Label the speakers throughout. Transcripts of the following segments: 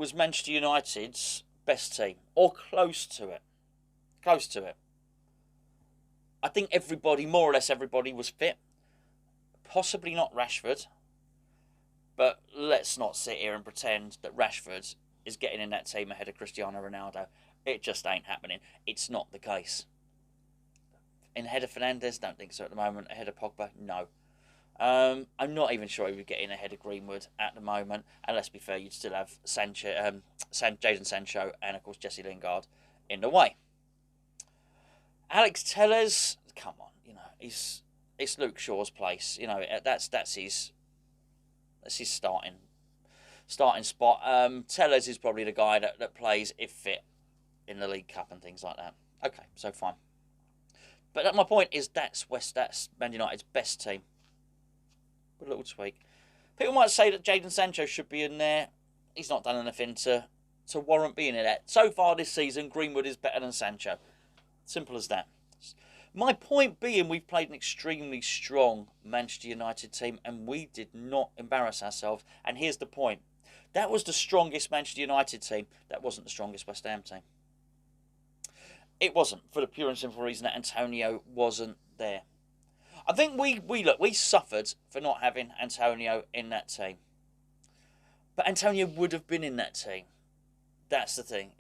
Speaker 1: was Manchester United's best team, or close to it. Close to it. I think everybody, more or less everybody, was fit. Possibly not Rashford. But let's not sit here and pretend that Rashford is getting in that team ahead of Cristiano Ronaldo. It just ain't happening. It's not the case. In ahead of Fernandes, don't think so at the moment. Ahead of Pogba, no. I'm not even sure he would get in ahead of Greenwood at the moment. And let's be fair, you'd still have Jadon Sancho and, of course, Jesse Lingard in the way. Alex Telles, come on, it's Luke Shaw's place. That's his starting spot. Telles is probably the guy that plays if fit in the League Cup and things like that. Okay, so fine. But my point is that's Man United's best team. With a little tweak. People might say that Jadon Sancho should be in there. He's not done anything to warrant being in there. So far this season, Greenwood is better than Sancho. Simple as that. My point being, we've played an extremely strong Manchester United team and we did not embarrass ourselves. And here's the point. That was the strongest Manchester United team. That wasn't the strongest West Ham team. It wasn't, for the pure and simple reason that Antonio wasn't there. I think we suffered for not having Antonio in that team. But Antonio would have been in that team. That's the thing.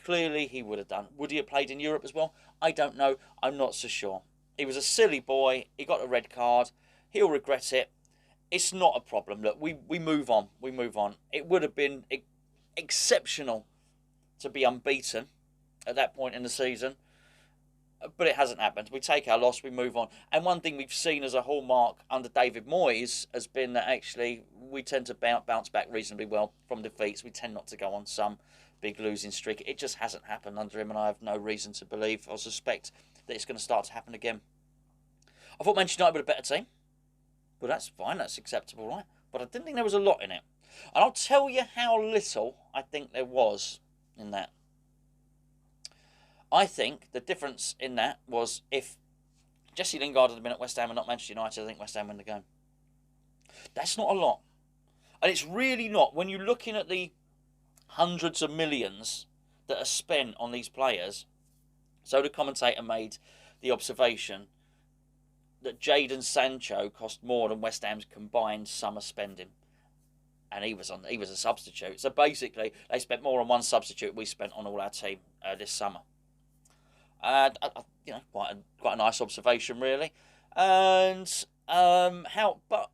Speaker 1: Clearly he would have done. Would he have played in Europe as well? I don't know. I'm not so sure. He was a silly boy. He got a red card. He'll regret it. It's not a problem. Look, we move on. We move on. It would have been exceptional to be unbeaten at that point in the season. But it hasn't happened. We take our loss, we move on. And one thing we've seen as a hallmark under David Moyes has been that actually we tend to bounce back reasonably well from defeats. We tend not to go on some big losing streak. It just hasn't happened under him, and I have no reason to believe or suspect that it's going to start to happen again. I thought Manchester United were a better team. But that's fine, that's acceptable, right? But I didn't think there was a lot in it. And I'll tell you how little I think there was in that. I think the difference in that was if Jesse Lingard had been at West Ham and not Manchester United, I think West Ham win the game. That's not a lot. And it's really not. When you're looking at the hundreds of millions that are spent on these players, so the commentator made the observation that Jadon Sancho cost more than West Ham's combined summer spending. And he was a substitute. So basically, they spent more on one substitute we spent on all our team this summer. Quite a nice observation, really. And but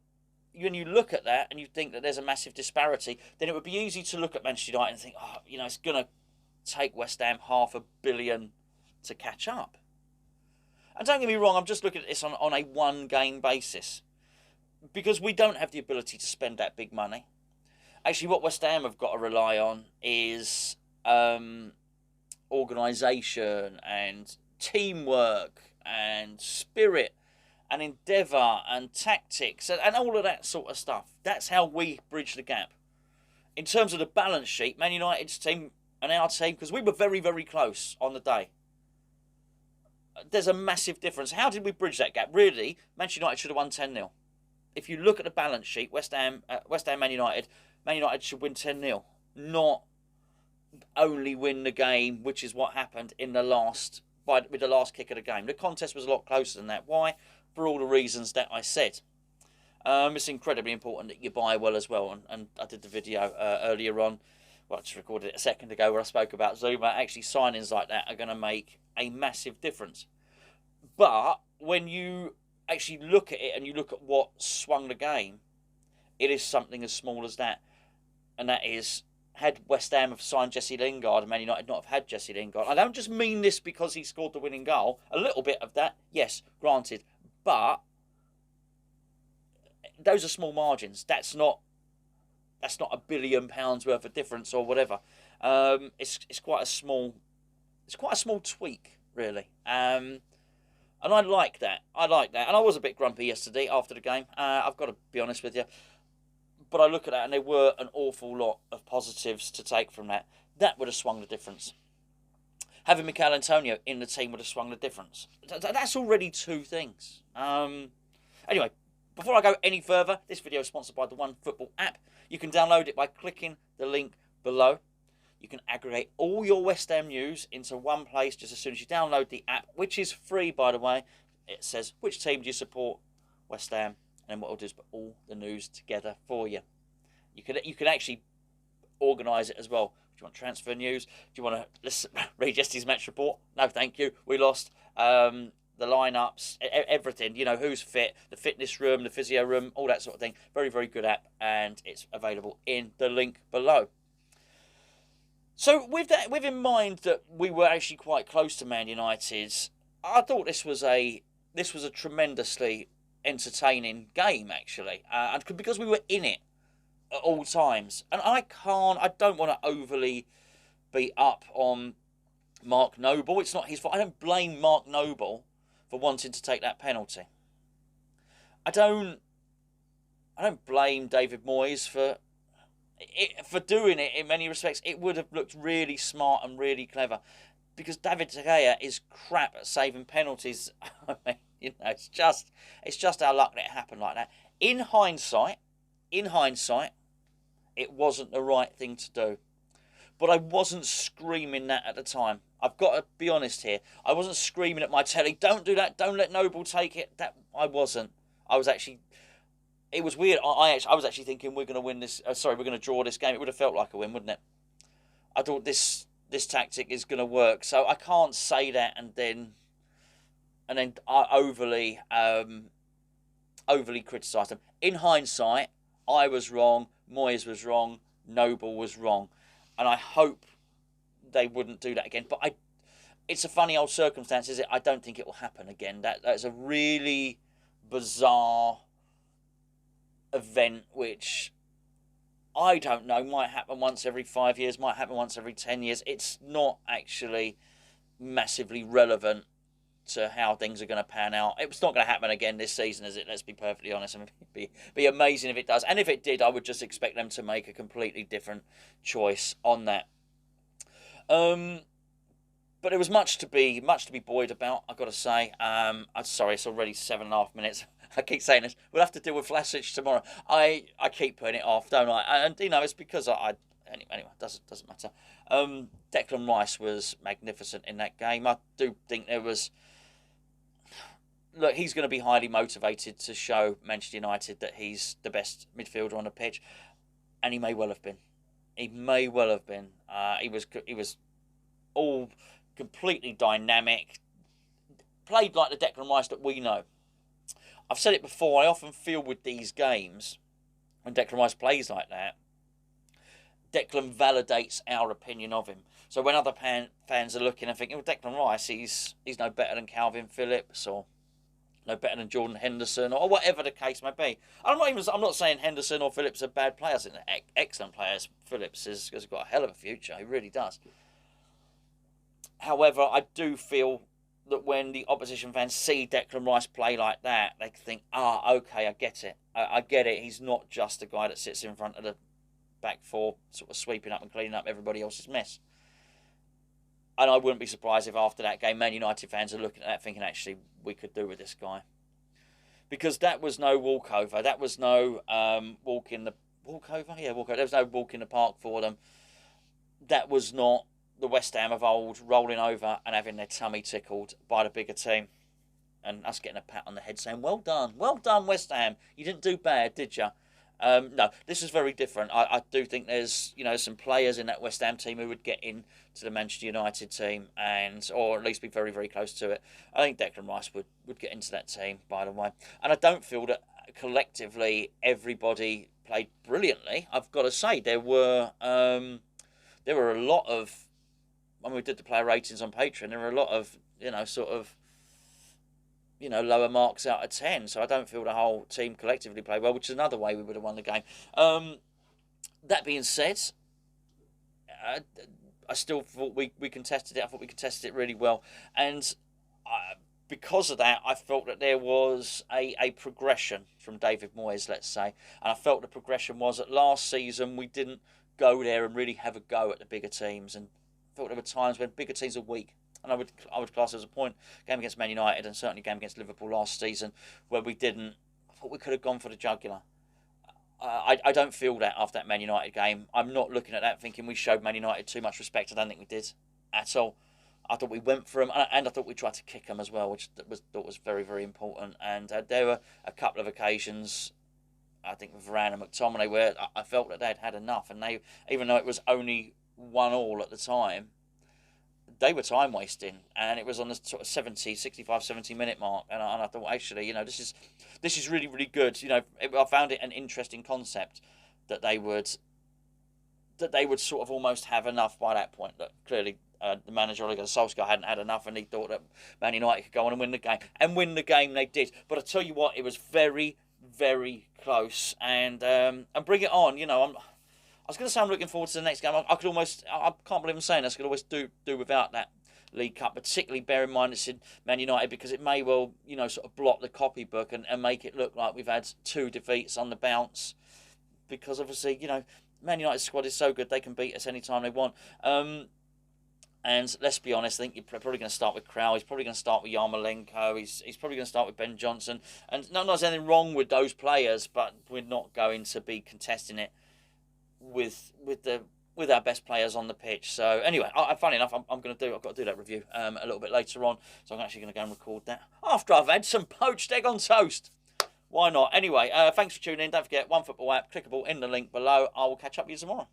Speaker 1: when you look at that and you think that there's a massive disparity, then it would be easy to look at Manchester United and think, it's going to take West Ham $500 million to catch up. And don't get me wrong, I'm just looking at this on a one-game basis. Because we don't have the ability to spend that big money. Actually, what West Ham have got to rely on is organisation and teamwork and spirit and endeavour and tactics and all of that sort of stuff. That's how we bridge the gap. In terms of the balance sheet, Man United's team and our team, because we were very, very close on the day. There's a massive difference. How did we bridge that gap? Really, Manchester United should have won 10-0. If you look at the balance sheet, West Ham, Man United should win 10-0. Not only win the game, which is what happened with the last kick of the game. The contest was a lot closer than that. Why? For all the reasons that I said. It's incredibly important that you buy well as well. And I did the video earlier on. Well, I just recorded it a second ago where I spoke about Zuma. Actually, signings like that are going to make a massive difference. But when you actually look at it and you look at what swung the game, it is something as small as that. And that is, had West Ham have signed Jesse Lingard and Man United not have had Jesse Lingard. I don't just mean this because he scored the winning goal. A little bit of that, yes, granted. But those are small margins. That's not £1 billion worth of difference or whatever. It's quite a small tweak, really. And I like that. And I was a bit grumpy yesterday after the game. I've got to be honest with you. But I look at that and there were an awful lot of positives to take from that. That would have swung the difference. Having Mikel Antonio in the team would have swung the difference. That's already two things. Anyway, before I go any further, this video is sponsored by the OneFootball app. You can download it by clicking the link below. You can aggregate all your West Ham news into one place just as soon as you download the app, which is free, by the way. It says, which team do you support? West Ham. And then what it'll do is put all the news together for you. You can actually organise it as well. Do you want transfer news? Do you want to listen, read yesterday's match report? No, thank you. We lost. The lineups, everything, you know, who's fit, the fitness room, the physio room, all that sort of thing. Very, very good app, and it's available in the link below. So with in mind that we were actually quite close to Man United, I thought this was a tremendously entertaining game, actually, and because we were in it at all times. And I don't want to overly beat up on Mark Noble. It's not his fault. I don't blame Mark Noble for wanting to take that penalty. I don't blame David Moyes for doing it. In many respects, it would have looked really smart and really clever, because David De Gea is crap at saving penalties. I mean, you know, it's just our luck that it happened like that. In hindsight, it wasn't the right thing to do. But I wasn't screaming that at the time. I've got to be honest here. I wasn't screaming at my telly, don't do that, don't let Noble take it. That I wasn't. I was actually... It was weird. I was actually thinking we're going to win this... we're going to draw this game. It would have felt like a win, wouldn't it? I thought this tactic is going to work. So I can't say that and then I overly criticise them. In hindsight, I was wrong, Moyes was wrong, Noble was wrong. And I hope they wouldn't do that again. But it's a funny old circumstance, is it? I don't think it will happen again. That's a really bizarre event, which I don't know, might happen once every 5 years, might happen once every 10 years. It's not actually massively relevant to how things are going to pan out. It's not going to happen again this season, is it? Let's be perfectly honest. I mean, it'd be amazing if it does. And if it did, I would just expect them to make a completely different choice on that. But there was much to be buoyed about, I've got to say. I'm sorry, it's already 7.5 minutes. I keep saying this. We'll have to deal with Vlasic tomorrow. I keep putting it off, don't I? And, you know, it's because anyway, doesn't matter. Declan Rice was magnificent in that game. I do think there was... Look, he's going to be highly motivated to show Manchester United that he's the best midfielder on the pitch, and he may well have been. He may well have been. He was all completely dynamic, played like the Declan Rice that we know. I've said it before. I often feel with these games, when Declan Rice plays like that, Declan validates our opinion of him. So when other fans are looking and thinking, well, Declan Rice, he's no better than Calvin Phillips, or no better than Jordan Henderson, or whatever the case may be. I'm not saying Henderson or Phillips are bad players. They're excellent players. Phillips has got a hell of a future. He really does. However, I do feel that when the opposition fans see Declan Rice play like that, they think, okay, I get it. I get it. He's not just a guy that sits in front of the back four, sort of sweeping up and cleaning up everybody else's mess. And I wouldn't be surprised if after that game, Man United fans are looking at that thinking, actually, we could do with this guy. Because that was no walkover. That was no walkover? Yeah, walkover. There was no walk in the park for them. That was not the West Ham of old rolling over and having their tummy tickled by the bigger team. And us getting a pat on the head saying, well done, West Ham. You didn't do bad, did you? No, this is very different. I do think there's some players in that West Ham team who would get in to the Manchester United team, or at least be very, very close to it. I think Declan Rice would get into that team, by the way. And I don't feel that collectively everybody played brilliantly. I've got to say there were a lot of, when we did the player ratings on Patreon, there were a lot of lower marks out of 10. So I don't feel the whole team collectively played well, which is another way we would have won the game. That being said, I still thought we contested it. I thought we contested it really well. And because of that, I felt that there was a progression from David Moyes, let's say. And I felt the progression was that last season we didn't go there and really have a go at the bigger teams. And I felt there were times when bigger teams are weak. And I would class it as a game against Man United and certainly game against Liverpool last season where we didn't. I thought we could have gone for the jugular. I don't feel that after that Man United game. I'm not looking at that thinking we showed Man United too much respect. I don't think we did at all. I thought we went for them, and I thought we tried to kick them as well, which thought was very, very important. And there were a couple of occasions, I think with Varane and McTominay, where I felt that they'd had enough, and they, even though it was only 1-1 at the time, they were time wasting, and it was on the sort of 70 minute mark, and I thought, actually, this is really, really good. I found it an interesting concept that they would sort of almost have enough by that point. That clearly the manager Ole Gunnar Solskjaer hadn't had enough, and he thought that Man United could go on and win the game, and win the game they did. But I tell you what, it was very, very close, and bring it on. I was going to say I'm looking forward to the next game. I can't believe I'm saying this. I could always do without that League Cup, particularly bear in mind it's in Man United, because it may well, sort of block the copybook and make it look like we've had 2 defeats on the bounce. Because obviously, Man United's squad is so good, they can beat us anytime they want. And let's be honest, I think you're probably going to start with Krau. He's probably going to start with Yarmolenko. He's probably going to start with Ben Johnson. And not there's anything wrong with those players, but we're not going to be contesting it with our best players on the pitch. So anyway, funny enough, I've got to do that review a little bit later on. So I'm actually going to go and record that after I've had some poached egg on toast. Why not? Anyway, thanks for tuning in. Don't forget, OneFootball app, clickable in the link below. I will catch up with you tomorrow.